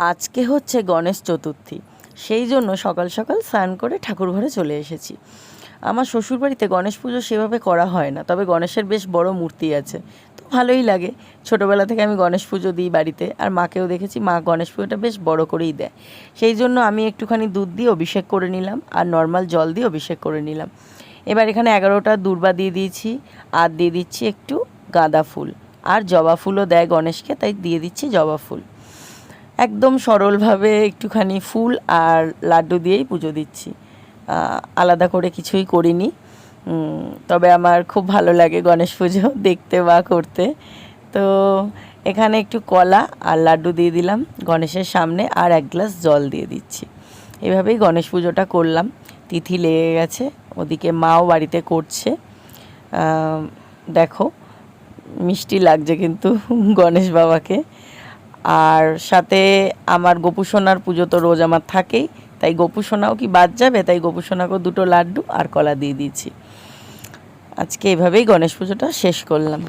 আজকে হচ্ছে গণেশ চতুর্থী, সেই জন্য সকাল সকাল স্নান করে ঠাকুর ঘরে চলে এসেছি। আমার শ্বশুরবাড়িতে গণেশ পুজো সেভাবে করা হয় না, তবে গণেশের বেশ বড় মূর্তি আছে, তো ভালোই লাগে। ছোটোবেলা থেকে আমি গণেশ পুজো দিই বাড়িতে, আর মাকেও দেখেছি মা গণেশ পুজোটা বেশ বড় করেই দেয়। সেই জন্য আমি একটুখানি দুধ দিয়ে অভিষেক করে নিলাম আর নর্মাল জল দিয়ে অভিষেক করে নিলাম। এবার এখানে 11টা দূর্বা দিয়ে দিয়েছি, আর দিয়ে দিচ্ছি একটু গাঁদা ফুল, আর জবা ফুলও দেয় গণেশকে, তাই দিয়ে দিচ্ছি জবা ফুল। একদম সরলভাবে একটুখানি ফুল আর লাড্ডু দিয়েই পুজো দিচ্ছি, আলাদা করে কিছুই করিনি। তবে আমার খুব ভালো লাগে গণেশ পুজো দেখতে বা করতে। তো এখানে একটু কলা আর লাড্ডু দিয়ে দিলাম গণেশের সামনে, আর 1 গ্লাস জল দিয়ে দিচ্ছি। এভাবেই গণেশ পুজোটা করলাম। তিথি লেগে গেছে, ওদিকে মাও বাড়িতে করছে। দেখো মিষ্টি লাগছে কিন্তু গণেশ বাবাকে। আর সাথে আমার গোপু সোনার পুজো তো রোজ আমার থাকেই, তাই গোপু সোনাও কি বাদ যাবে, তাই গোপু সোনাকেও 2টো লাড্ডু আর কলা দিয়ে দিয়েছি। আজকে এভাবেই গণেশ পুজোটা শেষ করলাম।